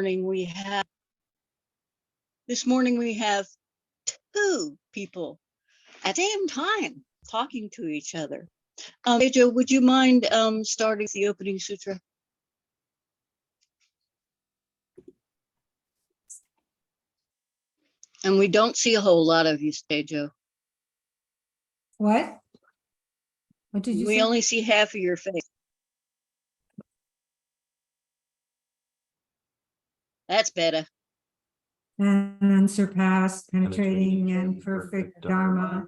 morning we have two people at the same time talking to each other. Teijo, would you mind starting the opening sutra? And we don't see a whole lot of you, Teijo. What? What did you say? We only see half of your face. That's better. And unsurpassed, penetrating, and perfect Dharma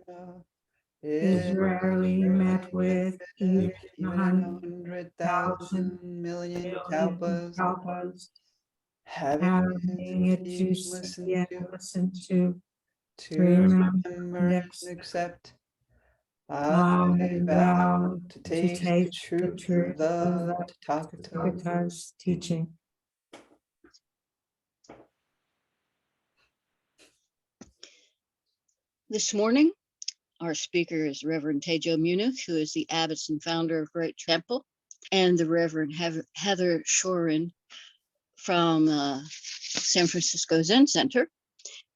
is rarely met with even 100,000 million kalpas. Having it to see and listen to remember and accept. I vow to taste the truth of the Tathagata's teaching. This morning, our speaker is Reverend Teijo Munnich, who is the abbot and founder of Great Temple, and the Reverend Heather Shoren from San Francisco Zen Center,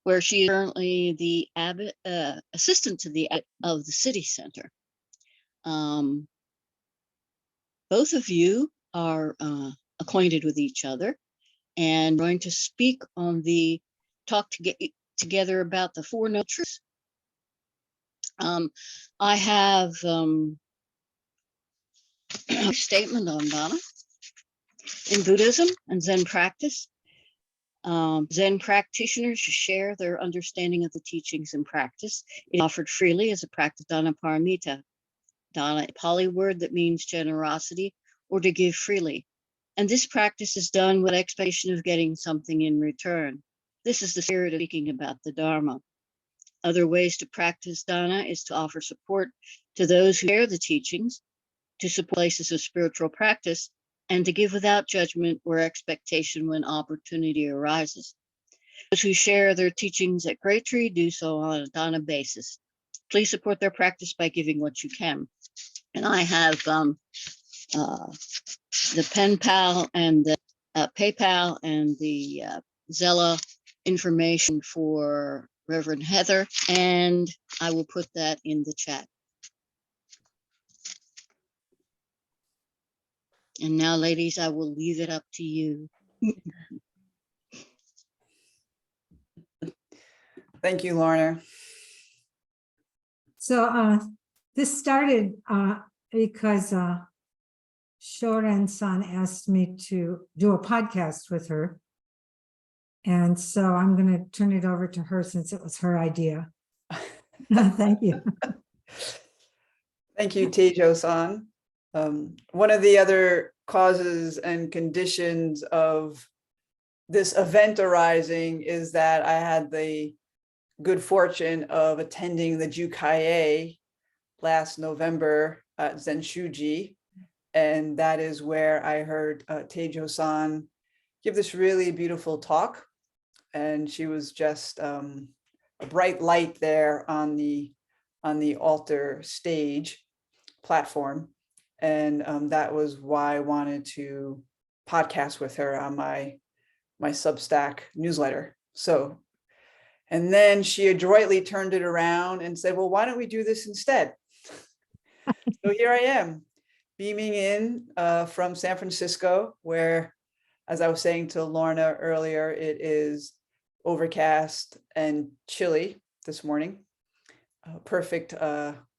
where she is currently the abbot, assistant to the abbot of the city center. Both of you are acquainted with each other and going to speak on the talk together about the Four Noble Truths. I have a statement on Dana. In Buddhism and Zen practice, Zen practitioners share their understanding of the teachings and practice. It is offered freely as a practice dana paramita. Dana, a Pali word that means generosity or to give freely. And this practice is done with expectation of getting something in return. This is the spirit of speaking about the Dharma. Other ways to practice dana is to offer support to those who share the teachings, to support places of spiritual practice, and to give without judgment or expectation when opportunity arises. Those who share their teachings at Great Tree do so on a dana basis. Please support their practice by giving what you can. And I have the pen pal and the PayPal and the Zella information for Reverend Heather, and I will put that in the chat. And now, ladies, I will leave it up to you. Thank you, Lorna. So this started because Shoren-san asked me to do a podcast with her. And so I'm going to turn it over to her since it was her idea. Thank you. Thank you, Teijo-san. One of the other causes and conditions of this event arising is that I had the good fortune of attending the Jukaie last November at Zenshuji. And that is where I heard Teijo-san give this really beautiful talk. And she was just a bright light there on the altar stage platform. And that was why I wanted to podcast with her on my Substack newsletter. So, and then she adroitly turned it around and said, well, why don't we do this instead? So here I am, beaming in from San Francisco, where, as I was saying to Lorna earlier, it is overcast and chilly this morning. Perfect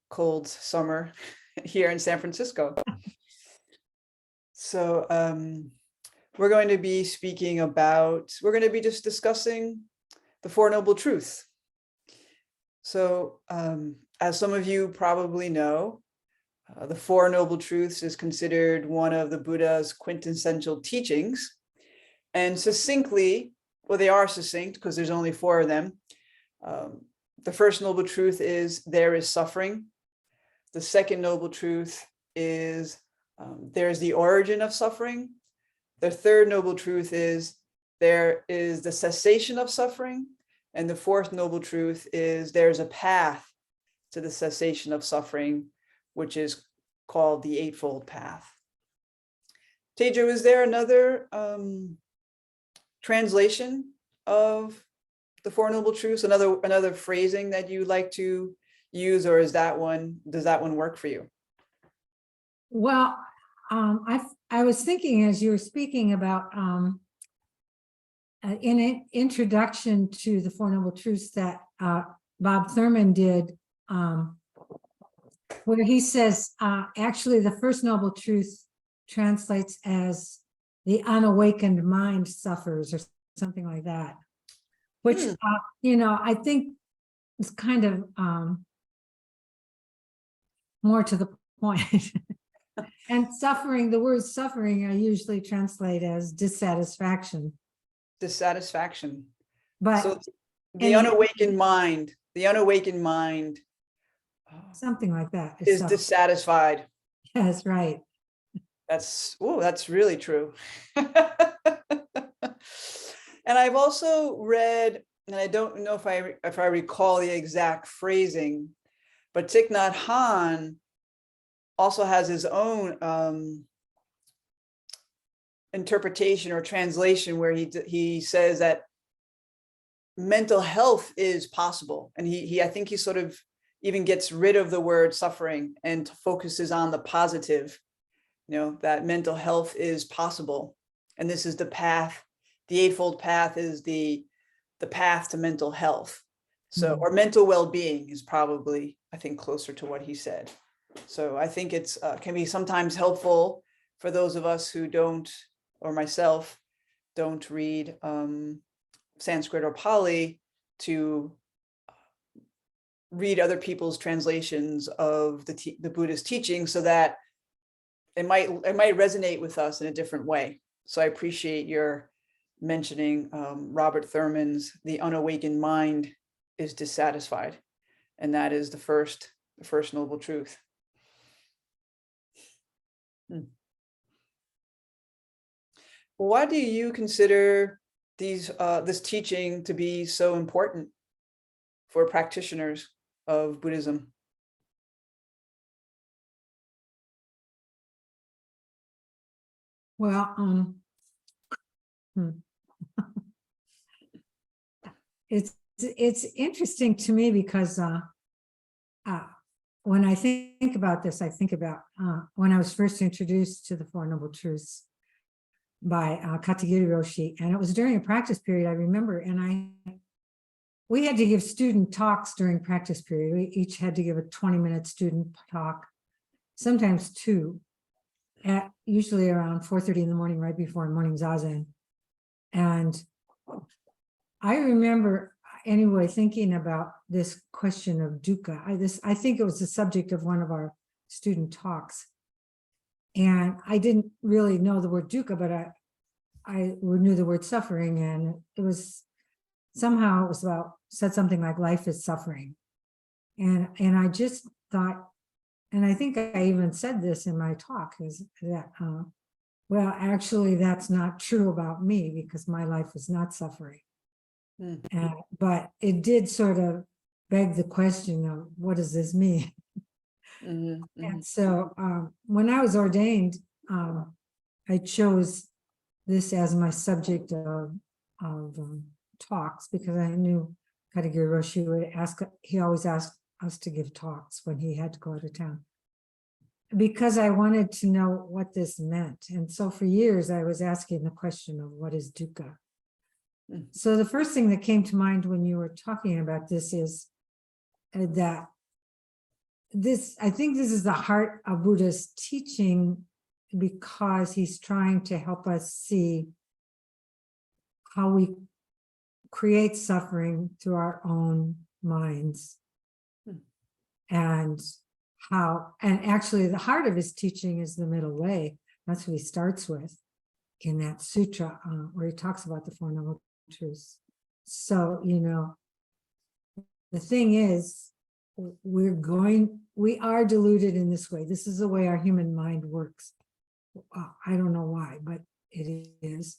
cold summer here in San Francisco. So we're going to be just discussing the Four Noble Truths. So as some of you probably know, the Four Noble Truths is considered one of the Buddha's quintessential teachings. And succinctly, well, they are succinct because there's only four of them. The first noble truth is there is suffering. The second noble truth is there is the origin of suffering. The third noble truth is there is the cessation of suffering. And the fourth noble truth is there's a path to the cessation of suffering, which is called the Eightfold Path. Teijo, is there another translation of the Four Noble Truths? Another phrasing that you like to use, or does that one work for you? Well, I was thinking as you were speaking about in an introduction to the Four Noble Truths that Bob Thurman did, where he says, actually, the first noble truth translates as the unawakened mind suffers, or something like that, which, I think is kind of more to the point. And suffering, the word suffering, I usually translate as dissatisfaction. Dissatisfaction. But So the unawakened mind, something like that is dissatisfied. Yes, right. That's really true. And I've also read, and I don't know if I recall the exact phrasing, but Thich Nhat Hanh also has his own interpretation or translation where he says that mental health is possible, and I think he sort of even gets rid of the word suffering and focuses on the positive, that mental health is possible, and this is the path. The Eightfold Path is the path to mental health. So, or mental well-being is probably, I think, closer to what he said. So I think it's can be sometimes helpful for those of us who don't, or myself, don't read Sanskrit or Pali, to read other people's translations of the Buddhist teaching, so that it might resonate with us in a different way. So I appreciate your mentioning Robert Thurman's "The Unawakened Mind is Dissatisfied," and that is the first noble truth. Why do you consider this teaching to be so important for practitioners of Buddhism? Well, it's interesting to me because when I think about this, I think about when I was first introduced to the Four Noble Truths by Katagiri Roshi, and it was during a practice period, I remember, and we had to give student talks during practice period. We each had to give a 20-minute student talk, sometimes two, at usually around 4:30 in the morning, right before morning zazen. And I remember anyway thinking about this question of dukkha. I think it was the subject of one of our student talks, and I didn't really know the word dukkha, but I knew the word suffering, and it was somehow said something like life is suffering, and I just thought, and I think I even said this in my talk, is that well, actually that's not true about me, because my life is not suffering. But it did sort of beg the question of what does this mean? And so when I was ordained, I chose this as my subject of talks, because I knew Katagiri Roshi would he always asked us to give talks when he had to go out of town, because I wanted to know what this meant. And so for years I was asking the question of what is dukkha. So the first thing that came to mind when you were talking about this is that I think this is the heart of Buddha's teaching, because he's trying to help us see how we create suffering through our own minds, and actually the heart of his teaching is the middle way. That's what he starts with in that sutra, where he talks about the Four Noble Truths. So, the thing is, we are deluded in this way. This is the way our human mind works. I don't know why, but it is.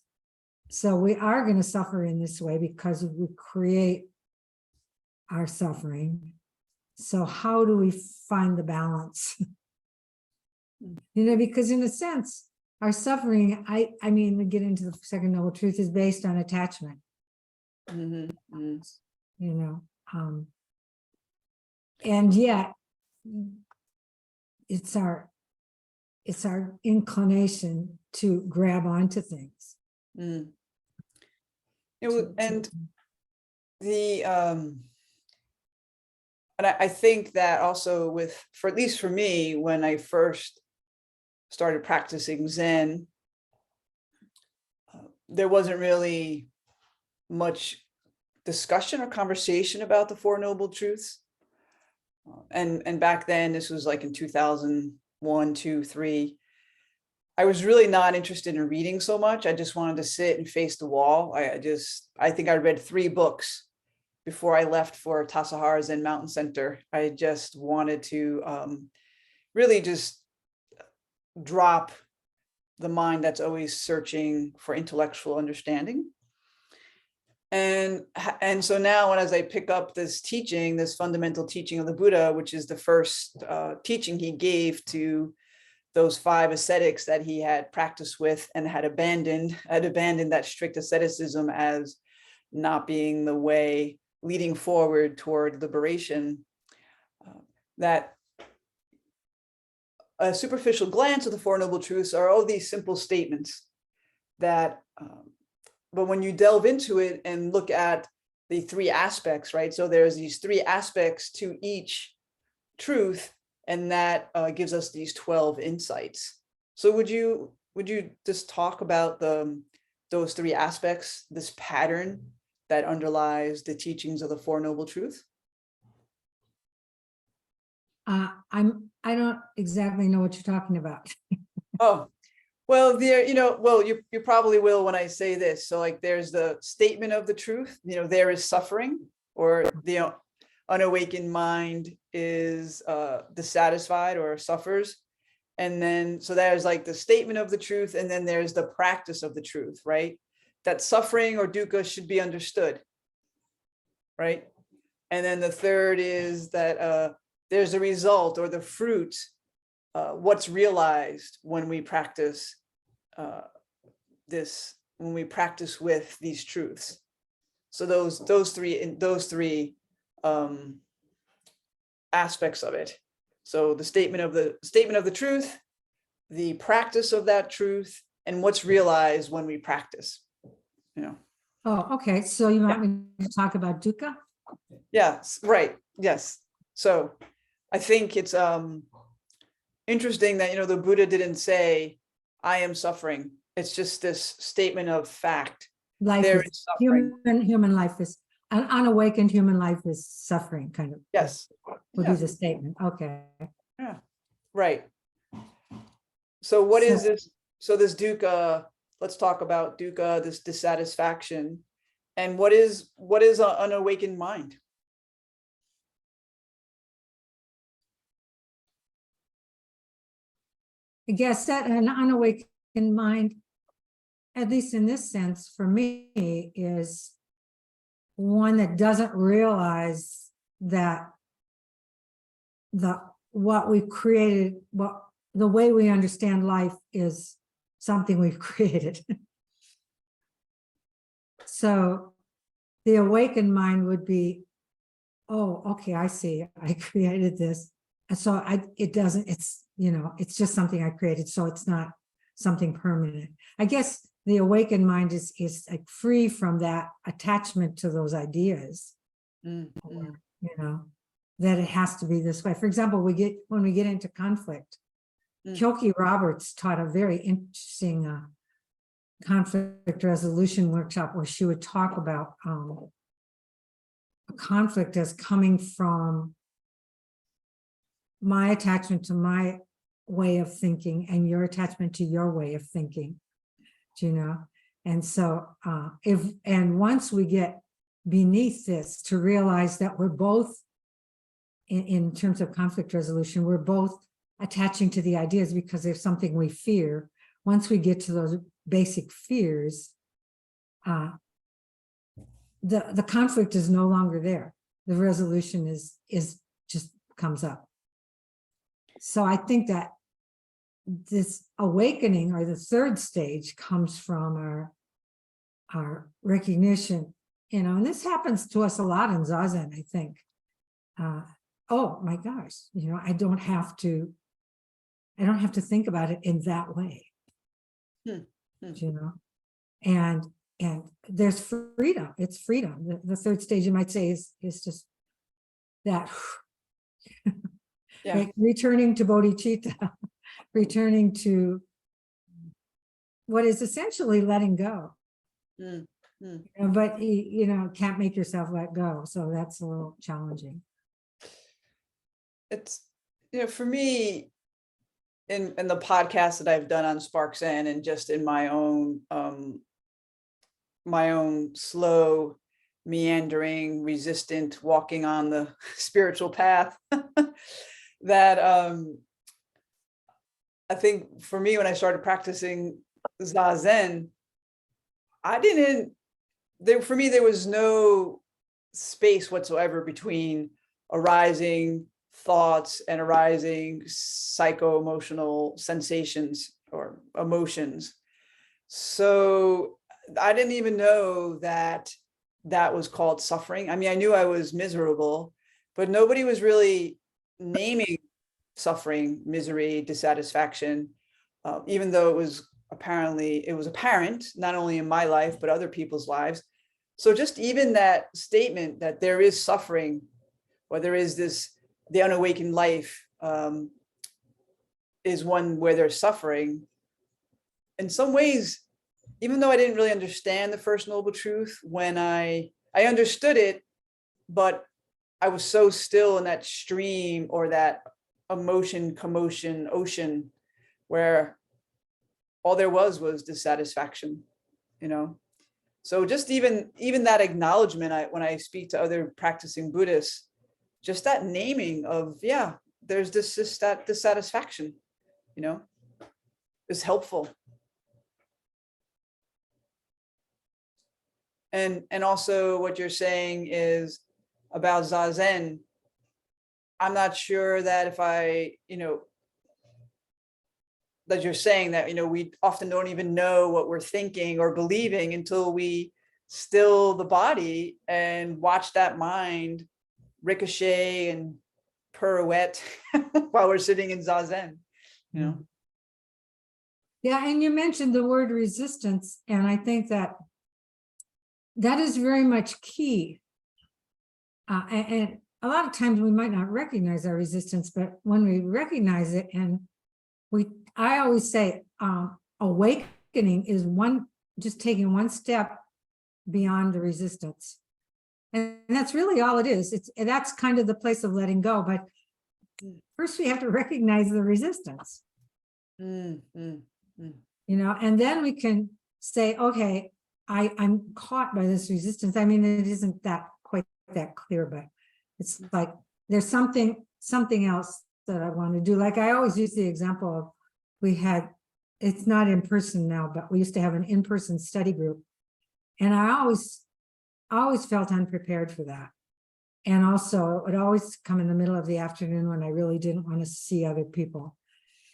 So we are going to suffer in this way because we create our suffering. So how do we find the balance? Because in a sense, our suffering, I mean, we get into the second noble truth, is based on attachment, Mhm, mhm. you know, and yet it's our inclination to grab onto things. Mm. to- And to- the and I think that also for at least for me, when I first started practicing Zen, there wasn't really much discussion or conversation about the Four Noble Truths. And back then, this was like in 2001, 2, 3. I was really not interested in reading so much. I just wanted to sit and face the wall. I think I read 3 books before I left for Tassajara Zen Mountain Center. I just wanted to really just drop the mind that's always searching for intellectual understanding. And so now, as I pick up this teaching, this fundamental teaching of the Buddha, which is the first teaching he gave to those 5 ascetics that he had practiced with and had abandoned that strict asceticism as not being the way leading forward toward liberation, that a superficial glance of the Four Noble Truths are all these simple statements that, but when you delve into it and look at the 3 aspects, right? So there's these 3 aspects to each truth, and that gives us these 12 insights. So would you just talk about those 3 aspects, this pattern that underlies the teachings of the Four Noble Truths? I don't exactly know what you're talking about. Oh, well, you probably will when I say this. So like there's the statement of the truth, there is suffering, or the unawakened mind is dissatisfied or suffers. And then, so there's like the statement of the truth, and then there's the practice of the truth, right? That suffering or dukkha should be understood, right? And then the third is that there's a result or the fruit, what's realized when we practice when we practice with these truths. So those three aspects of it. So the statement of the truth, the practice of that truth, and what's realized when we practice. Oh, okay. So you want me to talk about dukkha? Yes, right. Yes. So I think it's interesting that the Buddha didn't say, "I am suffering." It's just this statement of fact. There is suffering. Human life is an unawakened human life is suffering, kind of. Yes. Would be the statement. Okay. Yeah. Right. So what is this? So this dukkha, let's talk about dukkha, this dissatisfaction. And what is an unawakened mind? I guess that an unawakened mind, at least in this sense, for me, is one that doesn't realize that what we've created, the way we understand life is something we've created. So the awakened mind would be, oh, okay, I see, I created this. And so it's just something I created. So it's not something permanent. I guess the awakened mind is like free from that attachment to those ideas, that it has to be this way. For example, when we get into conflict, Kyoki Roberts taught a very interesting conflict resolution workshop where she would talk about a conflict as coming from my attachment to my way of thinking and your attachment to your way of thinking, and so once we get beneath this to realize that we're both in terms of conflict resolution, we're both attaching to the ideas because there's something we fear. Once we get to those basic fears, the conflict is no longer there. The resolution is just comes up. So I think that this awakening, or the third stage, comes from our recognition, and this happens to us a lot in Zazen, I think. Oh my gosh, I don't have to think about it in that way. And there's freedom. It's freedom. The third stage, you might say, is just that right? Returning to bodhicitta, returning to what is essentially letting go. But can't make yourself let go, so that's a little challenging. It's for me, in the podcast that I've done on Spark Zen, and just in my own slow, meandering, resistant walking on the spiritual path, that I think for me, when I started practicing Zazen, for me, there was no space whatsoever between arising thoughts and arising psycho-emotional sensations or emotions. So I didn't even know that was called suffering. I mean, I knew I was miserable, but nobody was really naming suffering, misery, dissatisfaction, even though it was apparent, not only in my life, but other people's lives. So just even that statement that there is suffering, or there is the unawakened life, is one where there's suffering. In some ways, even though I didn't really understand the First Noble Truth, when I understood it, but I was so still in that stream, or that emotion, commotion, ocean, where all there was dissatisfaction, So just even that acknowledgement, when I speak to other practicing Buddhists, just that naming of, there's that dissatisfaction, is helpful. And also what you're saying is about Zazen. I'm not sure that if that you're saying that, we often don't even know what we're thinking or believing until we still the body and watch that mind ricochet and pirouette while we're sitting in Zazen, Yeah, and you mentioned the word resistance, and I think that is very much key. And a lot of times we might not recognize our resistance, but when we recognize it, and I always say, awakening is just taking one step beyond the resistance. And that's really all it is. That's kind of the place of letting go. But first we have to recognize the resistance. And then we can say, okay, I'm caught by this resistance. I mean, it isn't quite that clear, but it's like there's something else that I want to do. Like I always use the example of, it's not in person now, but we used to have an in-person study group. And I always felt unprepared for that. And also it would always come in the middle of the afternoon when I really didn't want to see other people.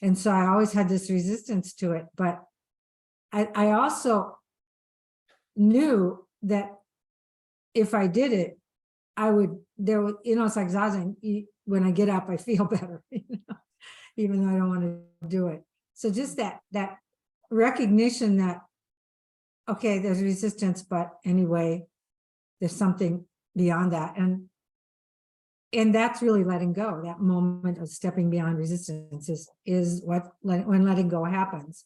And so I always had this resistance to it. But I also knew that if I did it, it's like Zazen, when I get up, I feel better, even though I don't want to do it. So just that recognition that, okay, there's resistance, but anyway, there's something beyond that. And that's really letting go. That moment of stepping beyond resistance is when letting go happens.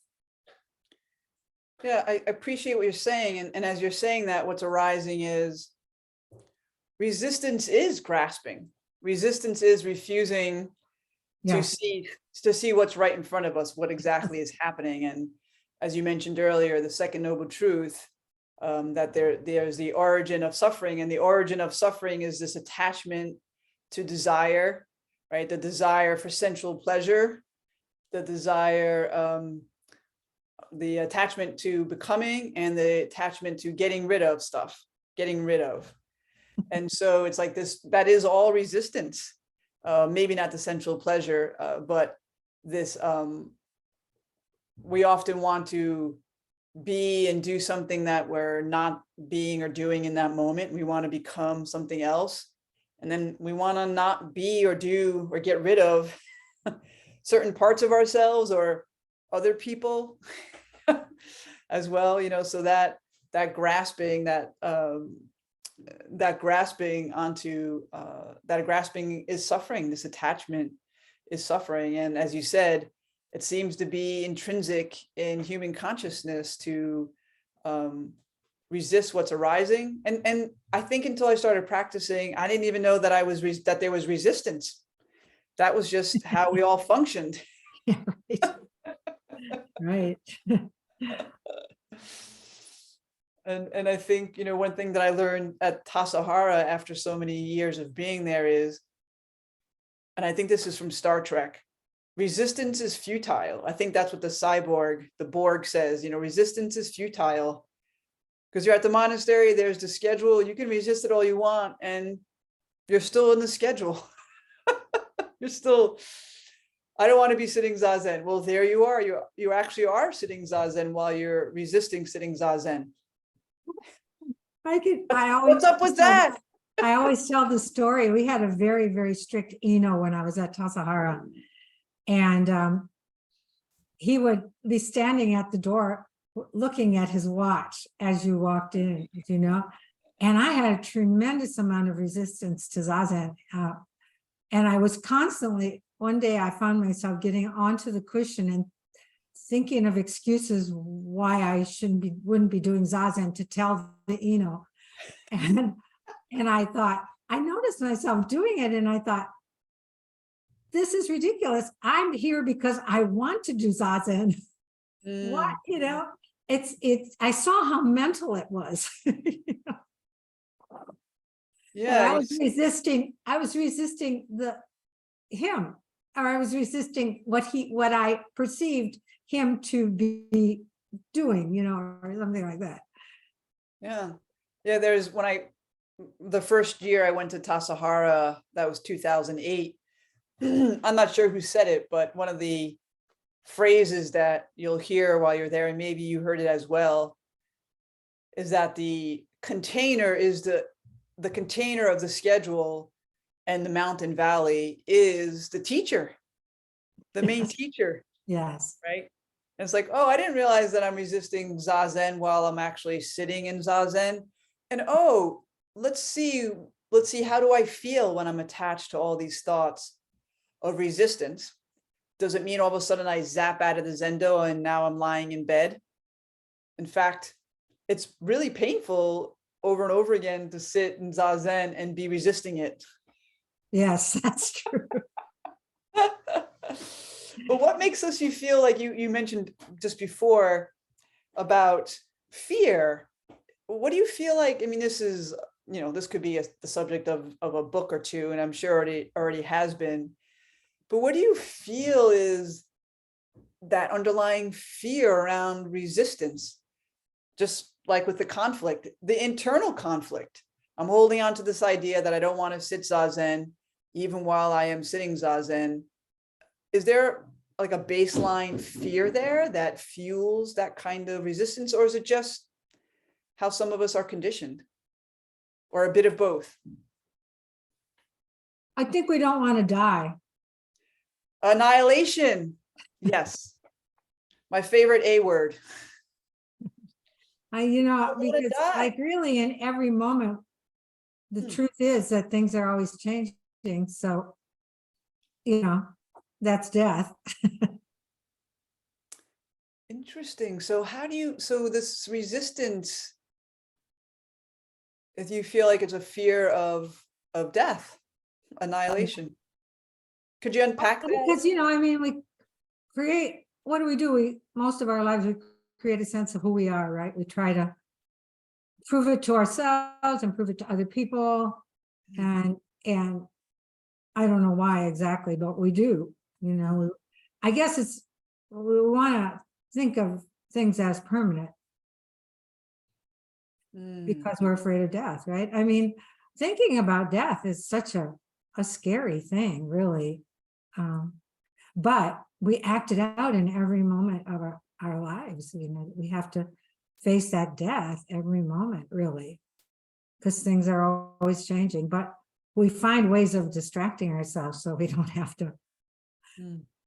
Yeah, I appreciate what you're saying. And as you're saying that, what's arising is resistance is grasping. Resistance is refusing to see what's right in front of us, what exactly is happening. And as you mentioned earlier, the second noble truth, that there's the origin of suffering, and the origin of suffering is this attachment to desire, right? The desire for sensual pleasure, the desire, the attachment to becoming, and the attachment to getting rid of stuff, And so it's like this, that is all resistance. Maybe not the sensual pleasure, but this we often want to be and do something that we're not being or doing in that moment. We want to become something else. And then we want to not be or do or get rid of certain parts of ourselves or other people as well, so that grasping, that grasping onto that grasping is suffering. This attachment is suffering. And as you said, it seems to be intrinsic in human consciousness to resist what's arising. And I think until I started practicing, I didn't even know that that there was resistance. That was just how we all functioned. Yeah, right. And I think, one thing that I learned at Tassajara after so many years of being there is, and I think this is from Star Trek, resistance is futile. I think that's what the Borg says, resistance is futile. Because you're at the monastery, there's the schedule, you can resist it all you want, and you're still in the schedule. You're still, I don't want to be sitting zazen. Well, there you are. You actually are sitting zazen while you're resisting sitting zazen. What's up with that? I always tell the story. We had a very, very strict Ino when I was at Tassajara. And he would be standing at the door looking at his watch as you walked in, and I had a tremendous amount of resistance to zazen. And I was constantly, one day I found myself getting onto the cushion and thinking of excuses why I wouldn't be doing zazen to tell the Ino. And I thought, I noticed myself doing it and I thought, this is ridiculous. I'm here because I want to do zazen. What, I saw how mental it was. Yeah. I was resisting him, or I was resisting what I perceived him to be doing, or something like that. Yeah. Yeah. The first year I went to Tassajara, that was 2008. I'm not sure who said it, but one of the phrases that you'll hear while you're there, and maybe you heard it as well, is that the container is the container of the schedule, and the mountain valley is the teacher, the main teacher. Yes. Right. And it's like, oh, I didn't realize that I'm resisting zazen while I'm actually sitting in zazen. And oh, let's see, how do I feel when I'm attached to all these thoughts of resistance? Does it mean all of a sudden I zap out of the zendo and now I'm lying in bed? In fact, it's really painful over and over again to sit in zazen and be resisting it. Yes, that's true. But what makes you feel like you mentioned just before about fear? What do you feel like? I mean, this is, this could be the subject of a book or two, and I'm sure already has been. But what do you feel is that underlying fear around resistance? Just like with the conflict, the internal conflict. I'm holding on to this idea that I don't want to sit zazen, even while I am sitting zazen. Is there like a baseline fear there that fuels that kind of resistance, or is it just how some of us are conditioned, or a bit of both? I think we don't want to die. Annihilation. Yes. My favorite A word. Because like really in every moment, the truth is that things are always changing. So, that's death. Interesting. So so this resistance, if you feel like it's a fear of death, annihilation, could you unpack that? Because, we create, what do? Most of our lives, we create a sense of who we are, right? We try to prove it to ourselves and prove it to other people. And I don't know why exactly, but we do, I guess we want to think of things as permanent because we're afraid of death, right? I mean, thinking about death is such a scary thing, really. But we act it out in every moment of our lives. You know, we have to face that death every moment, really, because things are always changing. But we find ways of distracting ourselves so we don't have to.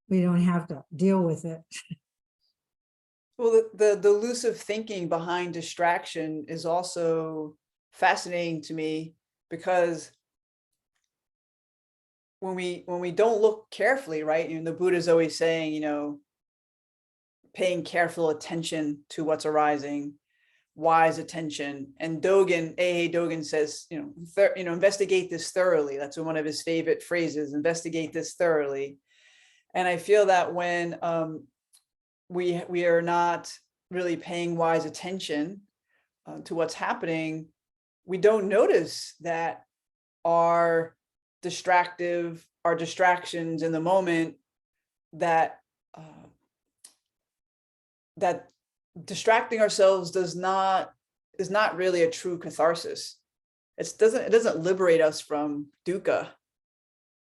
We don't have to deal with it. Well, the elusive thinking behind distraction is also fascinating to me, because when we don't look carefully, right? You know, the Buddha's always saying, you know, paying careful attention to what's arising, wise attention. And Dogen, A. Dogen says, you know, investigate this thoroughly. That's one of his favorite phrases, investigate this thoroughly. And I feel that when we are not really paying wise attention to what's happening, we don't notice that our distractions in the moment, that that distracting ourselves is not really a true catharsis. It doesn't liberate us from dukkha.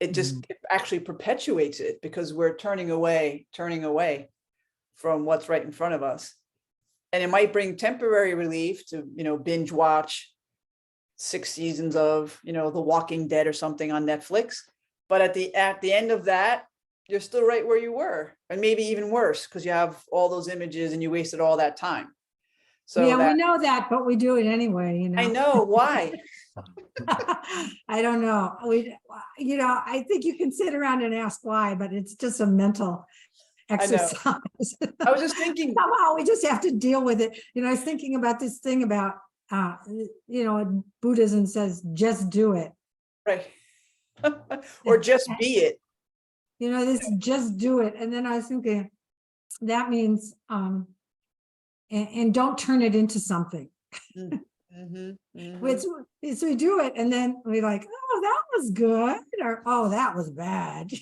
It just it actually perpetuates it, because we're turning away from what's right in front of us. And it might bring temporary relief to, you know, binge watch 6 seasons of, you know, The Walking Dead or something on Netflix. But at the end of that, you're still right where you were, and maybe even worse, because you have all those images and you wasted all that time. So yeah, we know that, but we do it anyway, you know. I know why. I don't know. You know, I think you can sit around and ask why, but it's just a mental exercise. I was just thinking, Somehow we just have to deal with it. You know, I was thinking about this thing about, you know, Buddhism says, just do it. right. Or just be it. You know, this just do it. And then I was thinking, that means, and don't turn it into something. So we do it, and then we're like, oh, that was good, or oh, that was bad.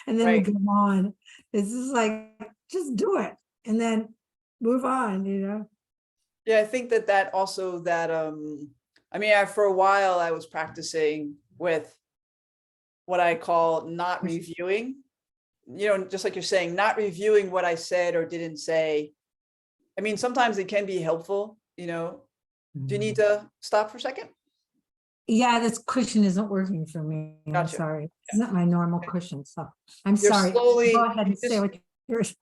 And then we go on. It's just like, just do it and then move on, you know. Yeah, I think that also that I mean, for a while I was practicing with what I call not reviewing, you know, just like you're saying, not reviewing what I said or didn't say. I mean, sometimes it can be helpful, you know. Do you need to stop for a second? Yeah, this cushion isn't working for me. I'm Gotcha. sorry. It's not my normal cushion, so I'm You're sorry. slowly, Go ahead and say what yours.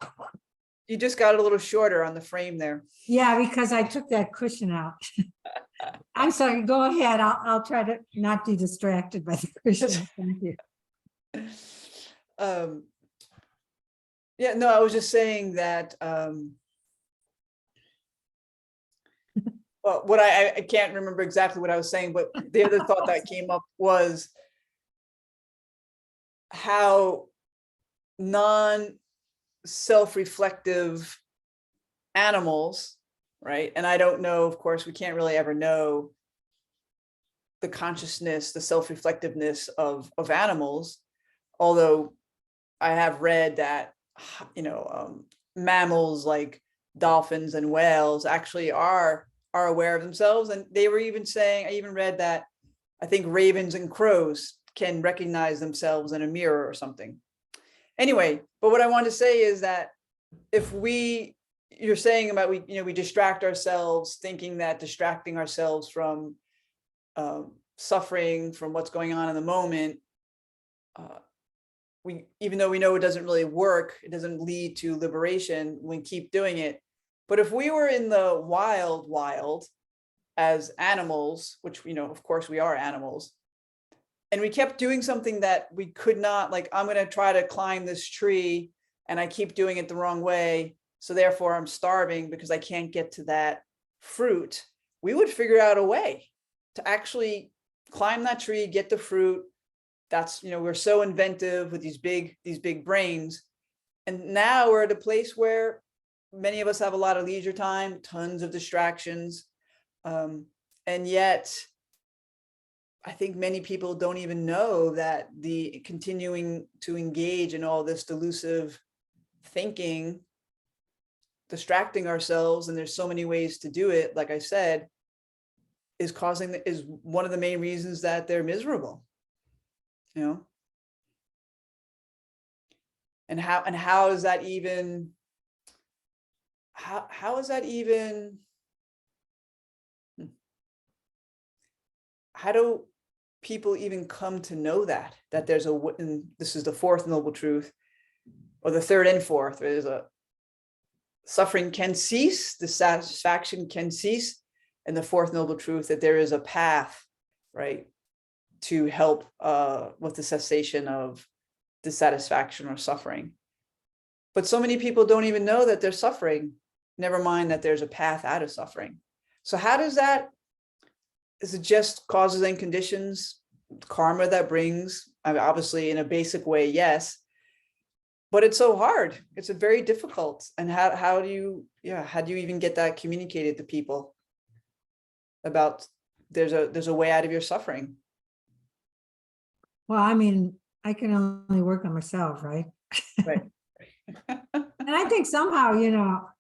you just got a little shorter on the frame there. Yeah, because I took that cushion out. I'm sorry, go ahead. I'll try to not be distracted by the cushion. Thank you. Yeah, no, I was just saying that well, what I can't remember exactly what I was saying, but the other thought that came up was how non-self-reflective animals, right? And I don't know, of course, we can't really ever know the consciousness, the self-reflectiveness of animals, although I have read that, you know, mammals like dolphins and whales actually are aware of themselves. And they were even saying, I even read that I think ravens and crows can recognize themselves in a mirror or something. Anyway, but what I want to say is that if you're saying about we distract ourselves, thinking that distracting ourselves from suffering, from what's going on in the moment, even though we know it doesn't really work, it doesn't lead to liberation, we keep doing it. But if we were in the wild as animals, which, you know, of course we are animals, and we kept doing something that we could not, like, I'm going to try to climb this tree and I keep doing it the wrong way, so therefore I'm starving because I can't get to that fruit, we would figure out a way to actually climb that tree, get the fruit. That's, you know, we're so inventive with these big brains. And now we're at a place where many of us have a lot of leisure time, tons of distractions. And yet I think many people don't even know that the continuing to engage in all this delusive thinking, distracting ourselves, and there's so many ways to do it, like I said, is one of the main reasons that they're miserable. You know, And how is that even, how is that even, how do people even come to know that there's and this is the fourth noble truth, or the third and fourth, there's a suffering can cease, dissatisfaction can cease, and the fourth noble truth that there is a path, right, to help with the cessation of dissatisfaction or suffering. But so many people don't even know that they're suffering, never mind that there's a path out of suffering. So how does that, is it just causes and conditions, karma that brings? I mean, obviously in a basic way, yes, but it's so hard. It's a very difficult. And how do you even get that communicated to people about there's a way out of your suffering? Well, I mean, I can only work on myself, right? Right. And I think somehow,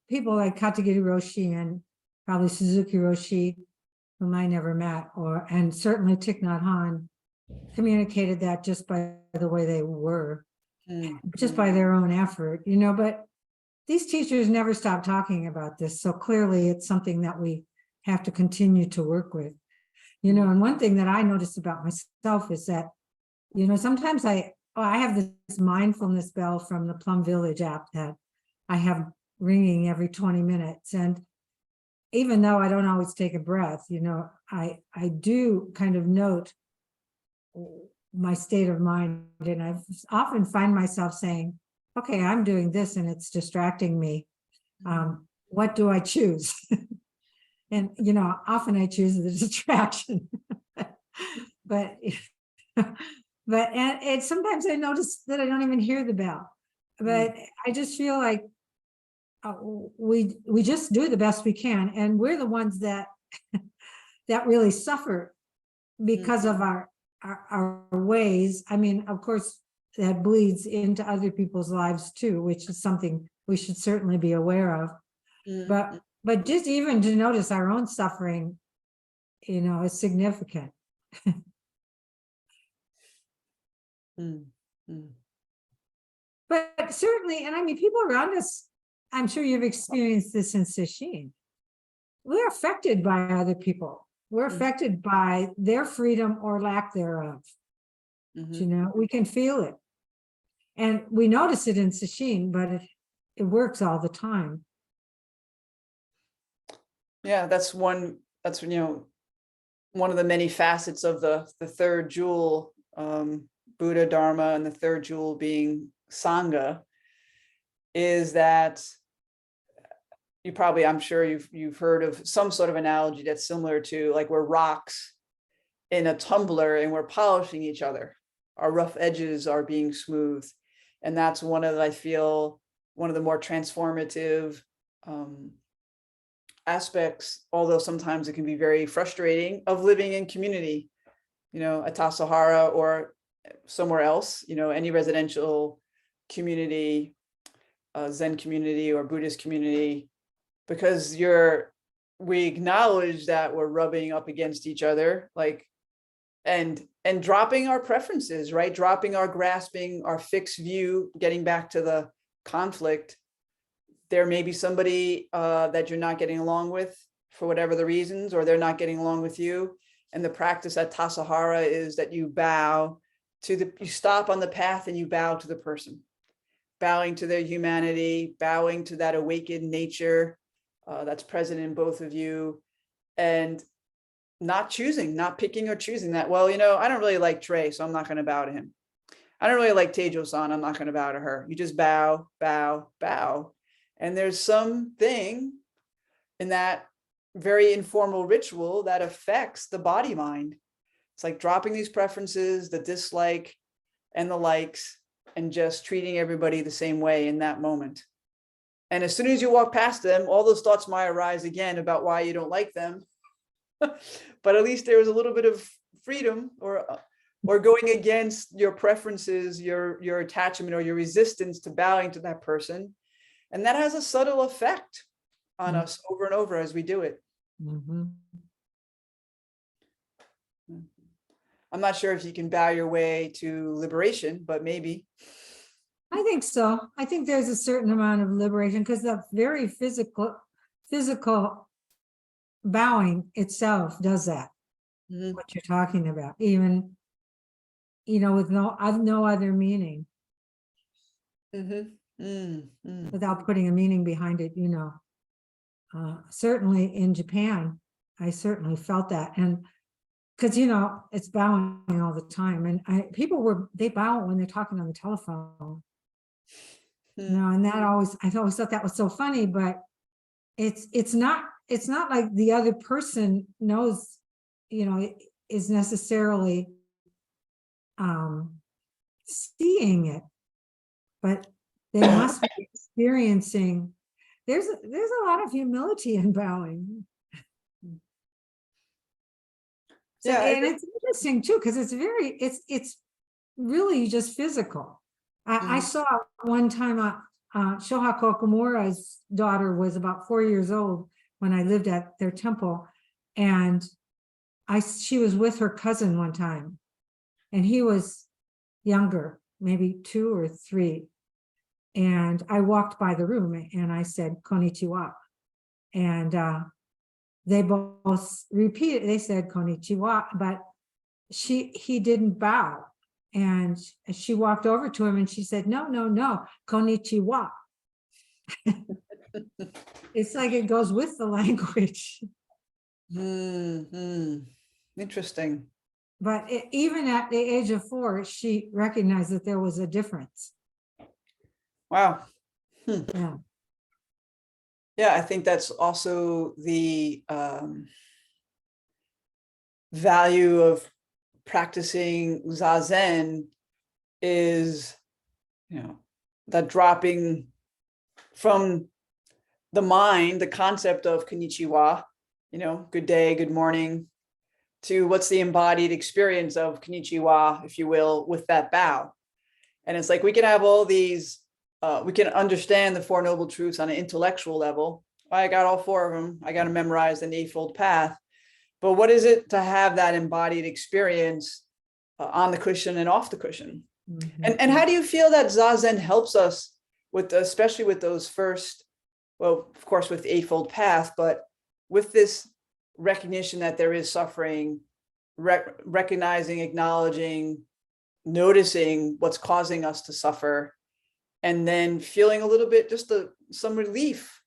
people like Katagiri Roshi and probably Suzuki Roshi, whom I never met, and certainly Thich Nhat Hanh, communicated that just by the way they were, just by their own effort, but these teachers never stop talking about this. So clearly it's something that we have to continue to work with, and one thing that I noticed about myself is that, sometimes I have this mindfulness bell from the Plum Village app that I have ringing every 20 minutes. And even though I don't always take a breath, I do kind of note my state of mind. And I often find myself saying, okay, I'm doing this and it's distracting me. What do I choose? And, often I choose the distraction. But and sometimes I notice that I don't even hear the bell. But I just feel like we just do the best we can, and we're the ones that that really suffer because of our ways. I mean, of course, that bleeds into other people's lives too, which is something we should certainly be aware of. But just even to notice our own suffering, is significant. But certainly, and I mean, people around us, I'm sure you've experienced this in Sesshin. We're affected by other people. We're affected by their freedom or lack thereof. We can feel it. And we notice it in Sesshin, but it works all the time. Yeah, that's one of the many facets of the third jewel, Buddha, Dharma, and the third jewel being Sangha, is that I'm sure you've heard of some sort of analogy that's similar to like we're rocks in a tumbler and we're polishing each other. Our rough edges are being smoothed. And that's I feel one of the more transformative aspects, although sometimes it can be very frustrating, of living in community, at Tassajara or somewhere else, any residential community, Zen community or Buddhist community, because we acknowledge that we're rubbing up against each other, like, and dropping our preferences, right? Dropping our grasping, our fixed view, getting back to the conflict. There may be somebody that you're not getting along with for whatever the reasons, or they're not getting along with you. And the practice at Tassajara is that you you stop on the path and you bow to the person, bowing to their humanity, bowing to that awakened nature that's present in both of you, and not picking or choosing that. Well, I don't really like Trey, so I'm not going to bow to him. I don't really like Teijo-san, I'm not going to bow to her. You just bow, bow, bow. And there's something in that very informal ritual that affects the body mind. It's like dropping these preferences, the dislike and the likes, and just treating everybody the same way in that moment. And as soon as you walk past them, all those thoughts might arise again about why you don't like them. But at least there was a little bit of freedom, or going against your preferences, your attachment, or your resistance to bowing to that person. And that has a subtle effect on us over and over as we do it. I'm not sure if you can bow your way to liberation, but maybe. I think so. I think there's a certain amount of liberation because the very physical bowing itself does that. Mhm, What you're talking about, even, with no other meaning, mhm, without putting a meaning behind it, certainly in Japan, I certainly felt that. And because, it's bowing all the time. And they bow when they're talking on the telephone, and I always thought that was so funny, but it's not like the other person knows, is necessarily seeing it, but they must be experiencing. There's a lot of humility in bowing. So, Yeah, and it's interesting too, because it's really just physical. I Mhm. saw one time Shohako Okumura's daughter was about 4 years old when I lived at their temple, and she was with her cousin one time, and he was younger, maybe 2 or 3. And I walked by the room and I said, "Konnichiwa." And they both repeated, they said, "Konnichiwa," but he didn't bow. And she walked over to him and she said, "No, no, no, konnichiwa." It's like it goes with the language. Interesting. But even at the age of 4, she recognized that there was a difference. Wow. Yeah. Yeah, I think that's also the value of practicing Zazen is, that dropping from the mind, the concept of konnichiwa, good day, good morning, to what's the embodied experience of konnichiwa, if you will, with that bow. And it's like we can have all these, we can understand the Four Noble Truths on an intellectual level. I got all 4 of them. I got to memorize the Eightfold Path. But what is it to have that embodied experience on the cushion and off the cushion? Mhm. And how do you feel that Zazen helps us with, especially with those first, well, of course, with the Eightfold Path, but with this recognition that there is suffering, recognizing, acknowledging, noticing what's causing us to suffer, and then feeling a little bit, just some relief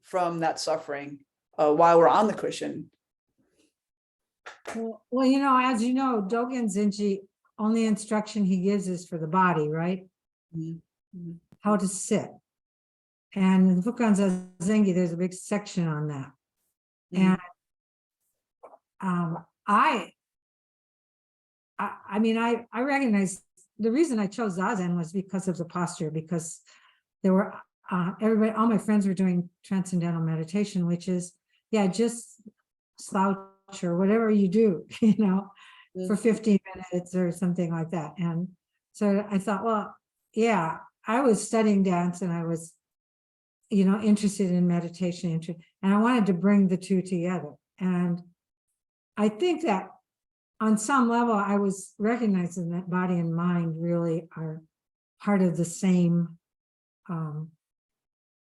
from that suffering while we're on the cushion. Well, as you know, Dogen Zenji, only instruction he gives is for the body, right? Mhm. How to sit. And in the Fukan Zazengi, there's a big section on that. Mhm. And I recognize the reason I chose Zazen was because of the posture, because there were all my friends were doing transcendental meditation, which is, just slouch or whatever you do, for 15 minutes or something like that. And so I thought, well, yeah, I was studying dance and I was, interested in meditation, and I wanted to bring the two together. And I think that on some level, I was recognizing that body and mind really are part of the same,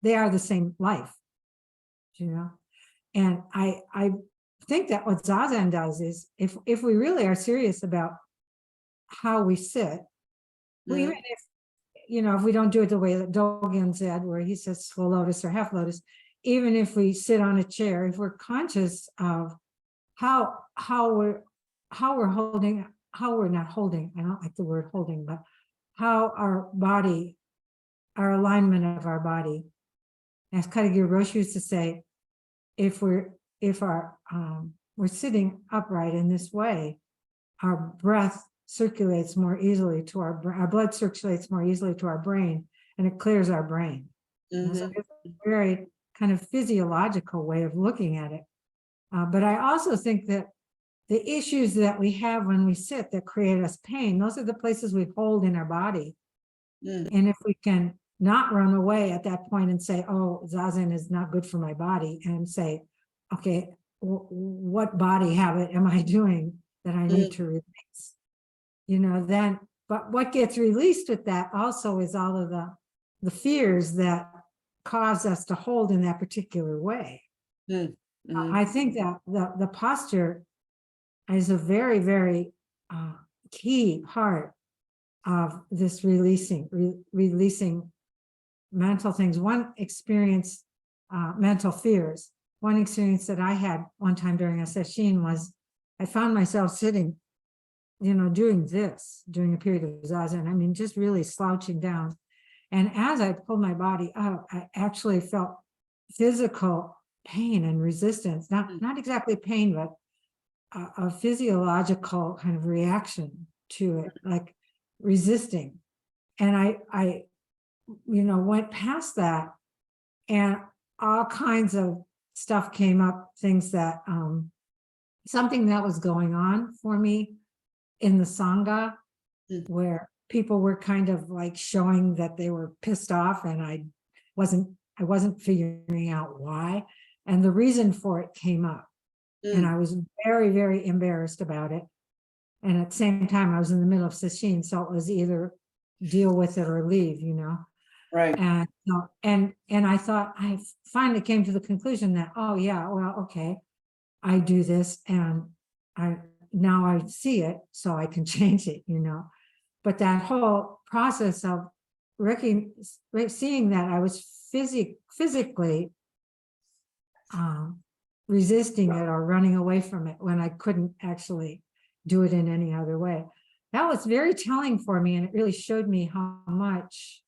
they are the same life, and I think that what Zazen does is, if we really are serious about how we sit, well, even if, if we don't do it the way that Dogen said, where he says full lotus or half lotus, even if we sit on a chair, if we're conscious of how we're holding, how we're not holding, I don't like the word holding, but how our body, our alignment of our body, as Katagiri Roshi used to say, if we're sitting upright in this way, our breath circulates more easily to our blood circulates more easily to our brain, and it clears our brain. And so it's a very kind of physiological way of looking at it. But I also think that the issues that we have when we sit that create us pain, those are the places we hold in our body. And if we can not run away at that point and say, oh, Zazen is not good for my body, and say, okay, what body habit am I doing that I need to release? Then But what gets released with that also is all of the fears that cause us to hold in that particular way. Mm-hmm. I think that the posture is a very, very key part of this releasing mental things. One experience, mental fears. One experience that I had one time during a session was I found myself sitting, doing this during a period of zazen. I mean, just really slouching down. And as I pulled my body up, I actually felt physical pain and resistance, not exactly pain, but a physiological kind of reaction to it, like resisting. And I went past that, and all kinds of stuff came up, things that, something that was going on for me in the Sangha, where people were kind of like showing that they were pissed off, and I wasn't figuring out why. And the reason for it came up. And I was very, very embarrassed about it. And at the same time, I was in the middle of sesshin, so it was either deal with it or leave, Right. And I thought, I finally came to the conclusion that, oh yeah, well, okay, I do this, and now I see it, so I can change it, But that whole process of seeing that I was physically resisting it or running away from it when I couldn't actually do it in any other way. That was very telling for me, and it really showed me how much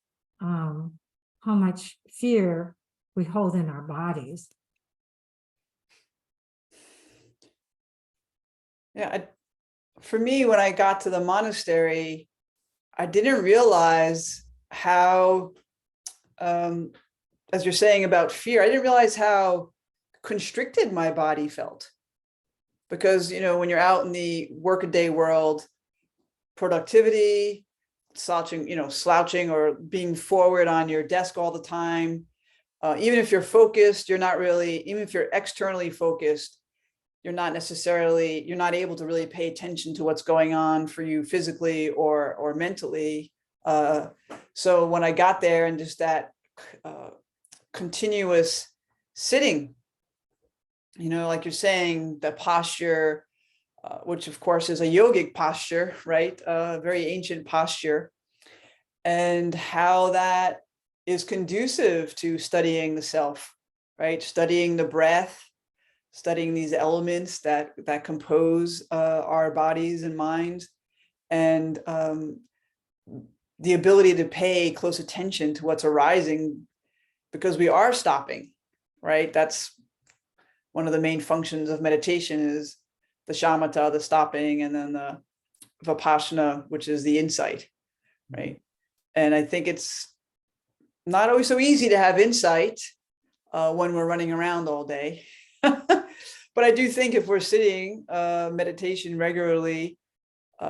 fear we hold in our bodies. Yeah, for me, when I got to the monastery, I didn't realize how, as you're saying about fear, I didn't realize how constricted my body felt. Because, when you're out in the workaday world, productivity, slouching or being forward on your desk all the time, even if you're focused, even if you're externally focused, you're not able to really pay attention to what's going on for you physically or mentally. So when I got there, and just that continuous sitting, like you're saying, the posture, which of course is a yogic posture, right? A very ancient posture, and how that is conducive to studying the self, right? Studying the breath, studying these elements that compose our bodies and minds, and the ability to pay close attention to what's arising, because we are stopping, right? That's one of the main functions of meditation, is the shamatha, the stopping, and then the vipassana, which is the insight, right? And I think it's not always so easy to have insight when we're running around all day. But I do think if we're sitting meditation regularly,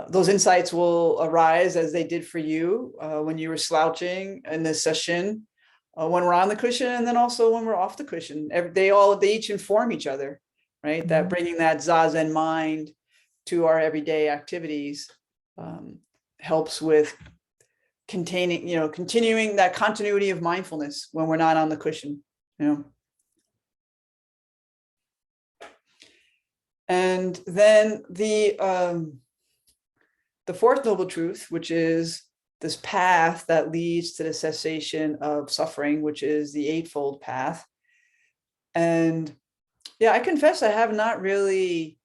those insights will arise, as they did for you when you were slouching in this session, when we're on the cushion, and then also when we're off the cushion. They each inform each other, right? Mm-hmm. That bringing that zazen mind to our everyday activities helps with continuing that continuity of mindfulness when we're not on the cushion, And then the fourth noble truth, which is this path that leads to the cessation of suffering, which is the Eightfold Path. And yeah, I confess I have not really,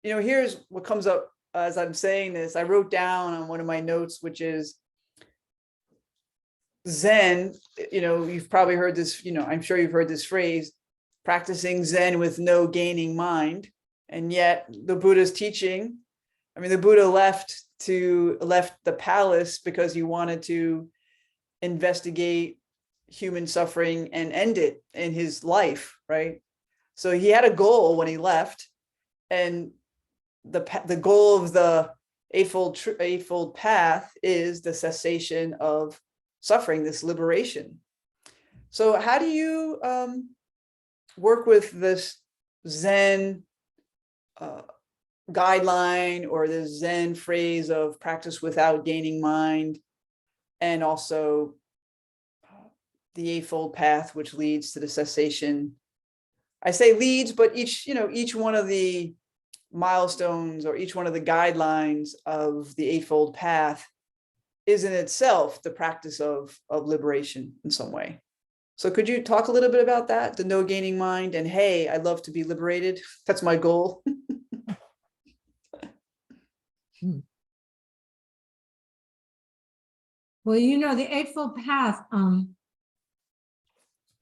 here's what comes up as I'm saying this. I wrote down on one of my notes, which is Zen. You've probably heard this, I'm sure you've heard this phrase, practicing Zen with no gaining mind. And yet the Buddha's teaching, the Buddha left the palace because he wanted to investigate human suffering and end it in his life, right? So he had a goal when he left, and the goal of the Eightfold Path is the cessation of suffering, this liberation. So how do you work with this Zen guideline or the Zen phrase of practice without gaining mind, and also the Eightfold Path, which leads to the cessation. I say leads, but each one of the milestones or each one of the guidelines of the Eightfold Path is in itself the practice of liberation in some way. So could you talk a little bit about that? The no gaining mind, and hey, I'd love to be liberated. That's my goal. Well, the Eightfold Path,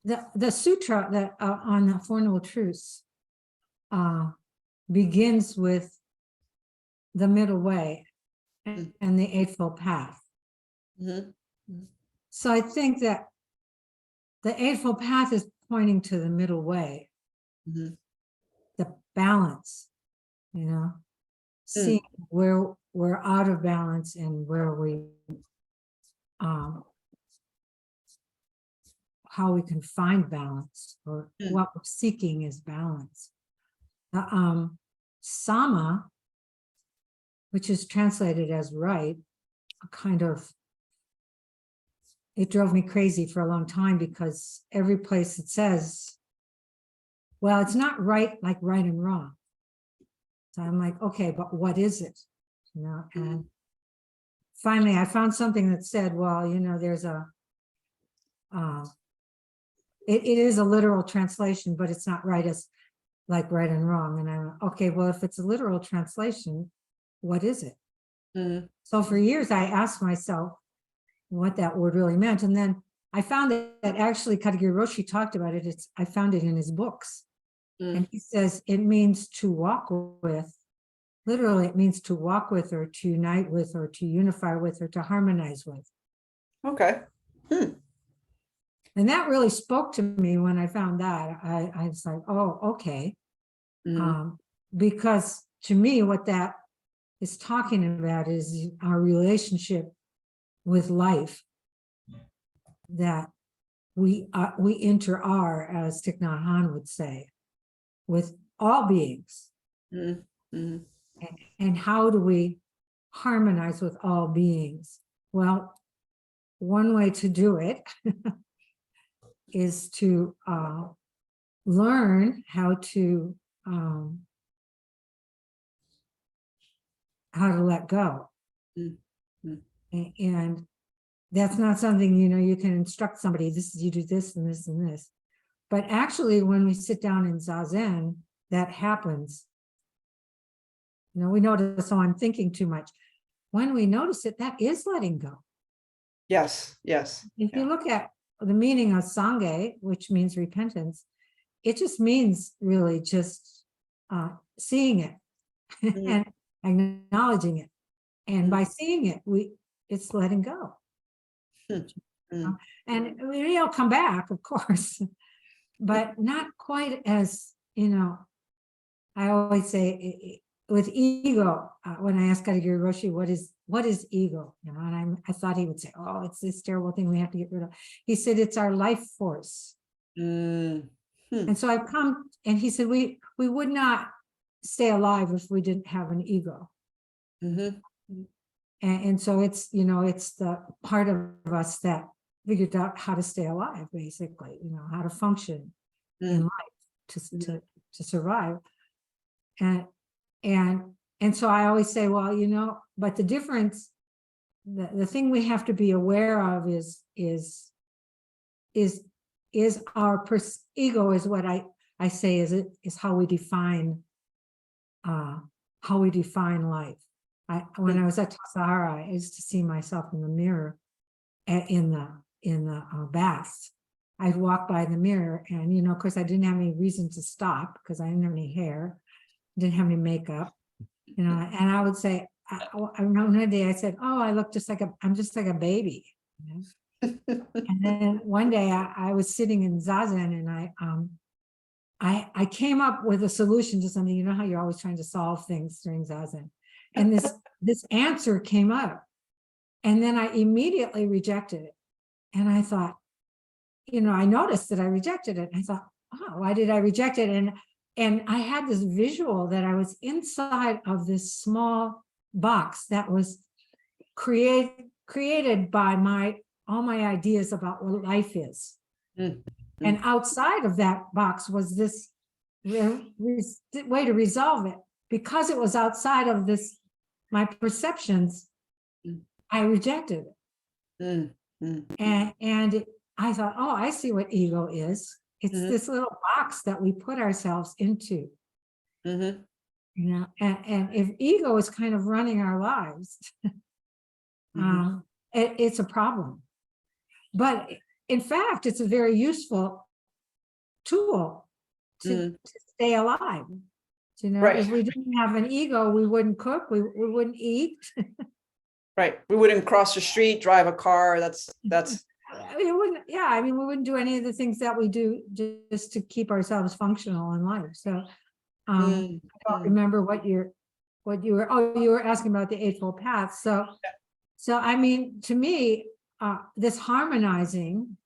the sutra that on the Four Noble Truths begins with the middle way and the Eightfold Path. So I think that the Eightfold Path is pointing to the middle way, the balance, seeing where we're out of balance and where we, how we can find balance, or what we're seeking is balance. Sama, which is translated as right, it drove me crazy for a long time, because every place it says, well, it's not right, like right and wrong. So I'm like, okay, but what is it? And finally I found something that said, well, there's it is a literal translation, but it's not right as like right and wrong. And I'm okay, well, if it's a literal translation, what is it? So for years I asked myself what that word really meant. And then I found that actually Katagiri Roshi talked about it. I found it in his books. And he says it means to walk with. Literally, it means to walk with, or to unite with, or to unify with, or to harmonize with. Okay. And that really spoke to me when I found that. I was like, oh, okay. Because to me, what that is talking about is our relationship with life, that we inter-are, as Thich Nhat Hanh would say, with all beings. And how do we harmonize with all beings? Well, one way to do it is to learn how to let go. And that's not something, you can instruct somebody, you do this and this and this. But actually, when we sit down in Zazen, that happens. We notice, oh, I'm thinking too much. When we notice it, that is letting go. Yes. If you look at the meaning of Sangha, which means repentance, it just means really just seeing it and acknowledging it. And by seeing it, it's letting go. And it'll come back, of course, but not quite as, I always say, with ego, when I asked Katagiri Roshi, what is ego? And I thought he would say, oh, it's this terrible thing we have to get rid of. He said, it's our life force. And so I've come, and he said, we would not stay alive if we didn't have an ego. And so it's, it's the part of us that figured out how to stay alive, basically, how to function in life to survive. And so I always say, well, but the difference, the thing we have to be aware of is our ego is what I say is how we define life. When I was at Tassajara, I used to see myself in the mirror in the bath. I'd walk by the mirror, and of course I didn't have any reason to stop because I didn't have any hair, didn't have any makeup, and I would say, I remember one day I said, oh, I'm just like a baby. And then one day I was sitting in Zazen, and I came up with a solution to something. How you're always trying to solve things during Zazen. And this answer came up, and then I immediately rejected it. And I thought, I noticed that I rejected it. I thought, oh, why did I reject it? And and I had this visual that I was inside of this small box that was created by all my ideas about what life is. Mm. And outside of that box was this way to resolve it. Because it was outside of this, my perceptions, I rejected it. And I thought, oh, I see what ego is. It's this little box that we put ourselves into. You know, and if ego is kind of running our lives, it's a problem. But in fact, it's a very useful tool to stay alive. You know, Right. if we didn't have an ego, we wouldn't cook, we wouldn't eat. Right. We wouldn't cross the street, drive a car. That's We wouldn't, yeah, I mean, we wouldn't do any of the things that we do just to keep ourselves functional in life. So I don't remember what you were asking about the Eightfold Path. So I mean, to me, this harmonizing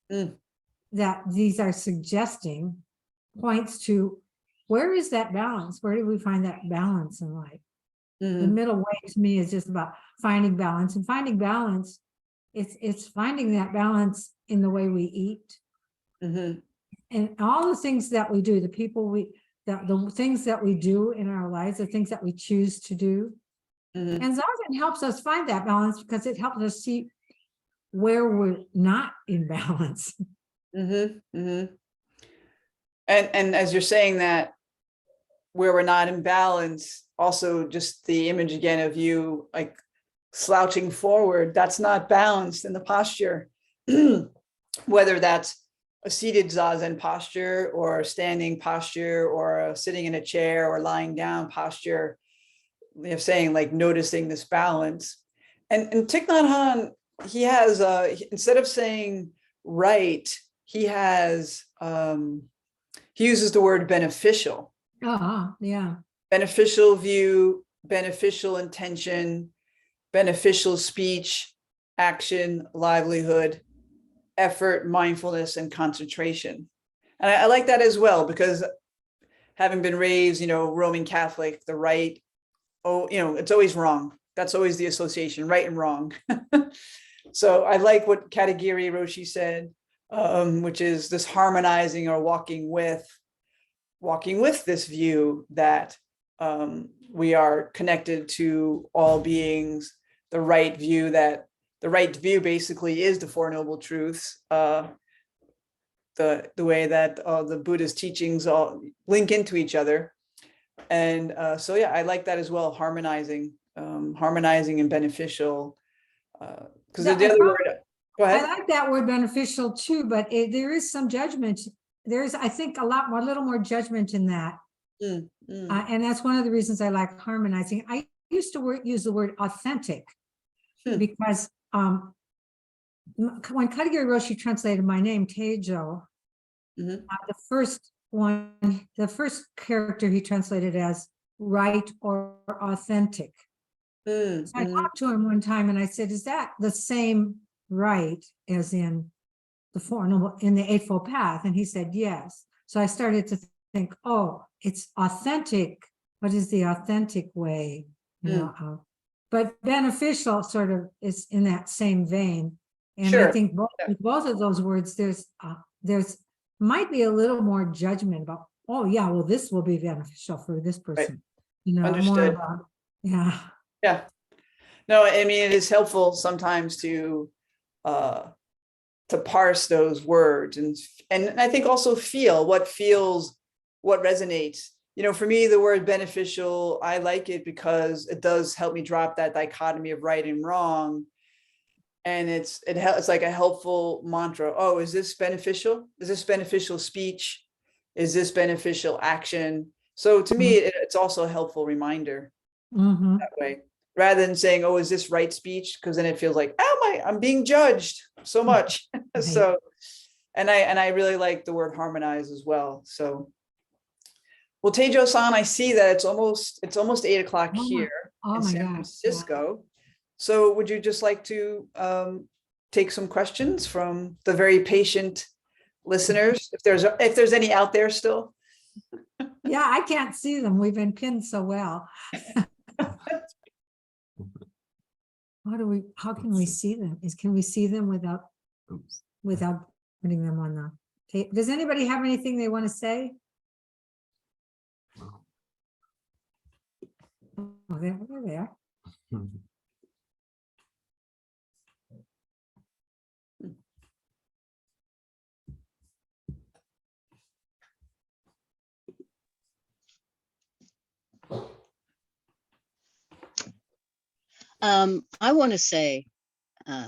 that these are suggesting points to, where is that balance? Where do we find that balance in life? The middle way to me is just about finding balance, and finding balance. It's finding that balance in the way we eat, and all the things that we do, the things that we do in our lives, the things that we choose to do. And Zazen helps us find that balance because it helps us see where we're not in balance. And as you're saying that, where we're not in balance, also just the image again of you like slouching forward, that's not balanced in the posture. Whether that's a seated Zazen posture or a standing posture or a sitting in a chair or lying down posture, you know, saying like noticing this balance. And Thich Nhat Hanh, he has instead of saying right, he has he uses the word beneficial. Yeah. Beneficial view, beneficial intention, beneficial speech, action, livelihood, effort, mindfulness, and concentration. And I like that as well, because having been raised, you know, Roman Catholic, the right, it's always wrong. That's always the association, right and wrong. So I like what Katagiri Roshi said, which is this harmonizing or walking with this view that we are connected to all beings, the right view basically is the Four Noble Truths, the way that the Buddha's teachings all link into each other. And so, yeah, I like that as well, harmonizing and beneficial. Because the other word, go ahead. I like that word beneficial too, but there is some judgment. There's, I think, a little more judgment in that. And that's one of the reasons I like harmonizing. I used to use the word authentic because when Katagiri Roshi translated my name, Teijo, the first character he translated as right or authentic. So I talked to him one time and I said, is that the same right as in the Four Noble, in the Eightfold Path? And he said, yes. So I started to think, oh, it's authentic. What is the authentic way? You know, but beneficial sort of is in that same vein. And I think both of those words, there's might be a little more judgment about, oh yeah, well, this will be beneficial for this person. Right. You know, understood. more about, yeah. Yeah. No, I mean, it is helpful sometimes to parse those words and I think also feel what resonates. You know, for me, the word beneficial, I like it because it does help me drop that dichotomy of right and wrong. And it's like a helpful mantra. Oh, is this beneficial? Is this beneficial speech? Is this beneficial action? So to me, it's also a helpful reminder that way, rather than saying, oh, is this right speech? Because then it feels like, I'm being judged so much. Right. So, and I really like the word harmonize as well. So, well, Teijo-san, I see that it's almost 8 o'clock here in San Francisco. Yeah. So would you just like to take some questions from the very patient listeners, if there's any out there still? Yeah, I can't see them. We've been pinned so well. How can we see them? Can we see them without putting them on the tape? Does anybody have anything they want to say? Oh, they're there. I want to say,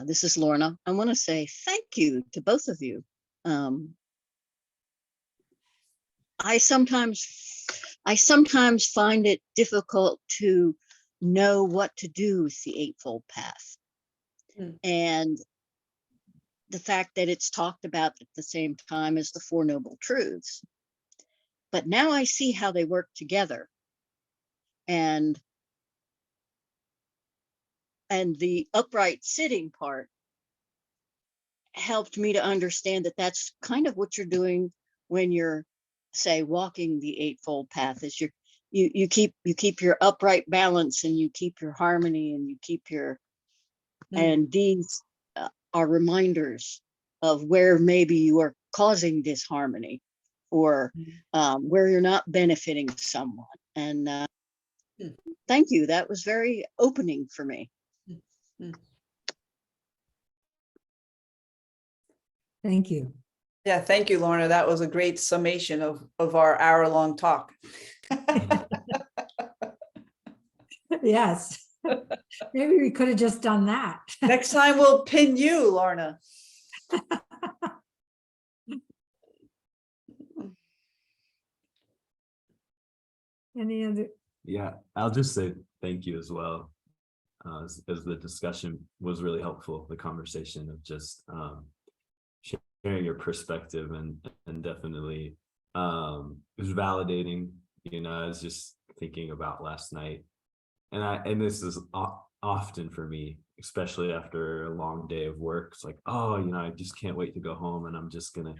this is Lorna. I want to say thank you to both of you. I sometimes find it difficult to know what to do with the Eightfold Path. And the fact that it's talked about at the same time as the Four Noble Truths. But now I see how they work together. And the upright sitting part helped me to understand that that's kind of what you're doing when you're, say, walking the Eightfold Path. Is you keep your upright balance, and you keep your harmony, and you keep your and these are reminders of where maybe you are causing disharmony, or where you're not benefiting someone. And thank you. That was very opening for me. Thank you. Yeah, thank you, Lorna. That was a great summation of our hour-long talk. Yes. Maybe we could have just done that. Next time we'll pin you, Lorna. Any other? Yeah, I'll just say thank you as well. As the discussion was really helpful, the conversation of just sharing your perspective, and definitely it was validating. I was just thinking about last night, and this is often for me, especially after a long day of work. It's like, oh, I just can't wait to go home, and I'm just gonna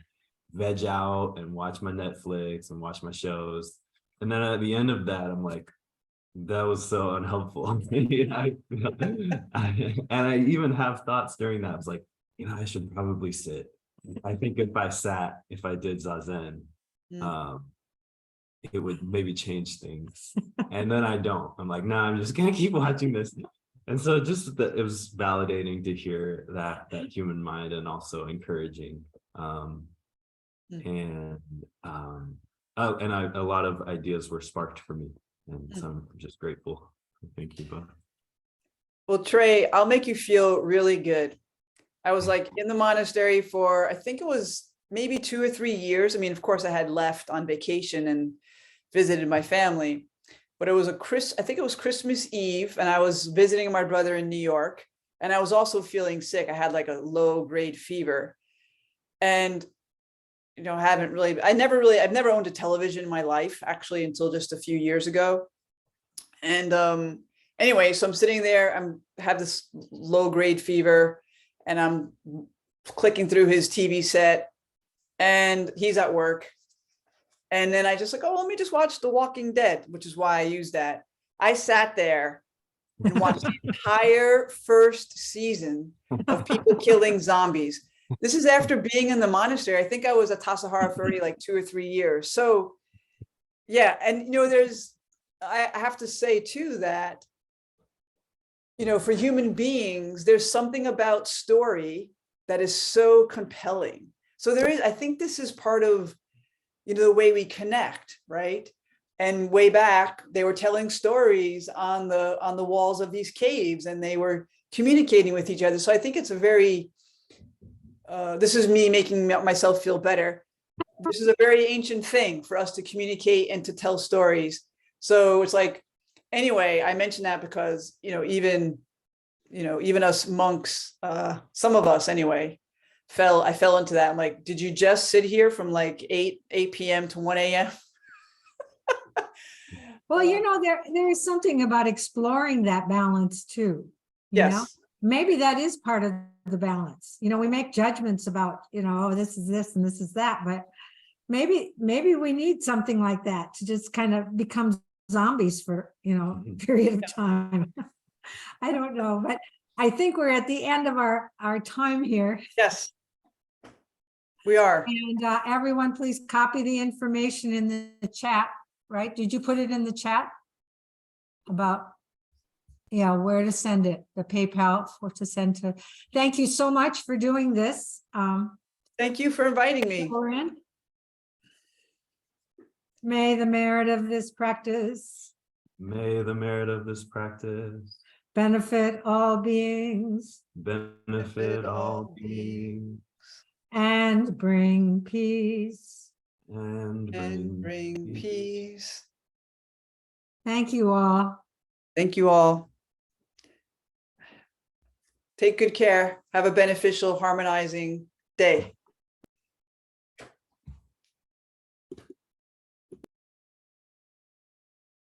veg out and watch my Netflix and watch my shows. And then at the end of that, I'm like, that was so unhelpful. And I even have thoughts during that. I was like, I should probably sit. I think if I did Zazen, it would maybe change things. And then I don't. I'm like, no, I'm just gonna keep watching this. And so just that, it was validating to hear that human mind, and also encouraging. A lot of ideas were sparked for me, and so I'm just grateful. Thank you both. Well, Trey, I'll make you feel really good. I was like in the monastery for, I think it was maybe 2 or 3 years. I mean, of course I had left on vacation and visited my family, but it was I think it was Christmas Eve, and I was visiting my brother in New York, and I was also feeling sick. I had like a low-grade fever, and I've never owned a television in my life, actually, until just a few years ago. And anyway, so I'm sitting there, have this low-grade fever, and I'm clicking through his TV set, and he's at work. And then I just like, oh, let me just watch The Walking Dead, which is why I used that. I sat there and watched the entire first season of people killing zombies. This is after being in the monastery. I think I was at Tassajara for already like 2 or 3 years. So yeah, and I have to say too that, for human beings, there's something about story that is so compelling. So I think this is part of, the way we connect, right? And way back, they were telling stories on the walls of these caves, and they were communicating with each other. So I think it's a very, this is me making myself feel better. This is a very ancient thing for us to communicate and to tell stories. So it's like, anyway, I mentioned that because, even us monks, some of us anyway, I fell into that. I'm like, did you just sit here from like 8 p.m. to 1 a.m.? Well, there is something about exploring that balance too. Yes. Maybe that is part of the balance. We make judgments about, oh, this is this and this is that, but maybe we need something like that to just kind of become zombies for, Mhm. period of time. I don't know, but I think we're at the end of our time here. Yes. We are. And everyone, please copy the information in the chat, right? Did you put it in the chat? About, yeah, where to send it, the PayPal for to send to. Thank you so much for doing this. Thank you for inviting me. Shoren. May the merit of this practice May the merit of this practice benefit all beings benefit all beings and bring peace. and And bring bring peace. Thank you all. Thank you all. Take good care. Have a beneficial, harmonizing day.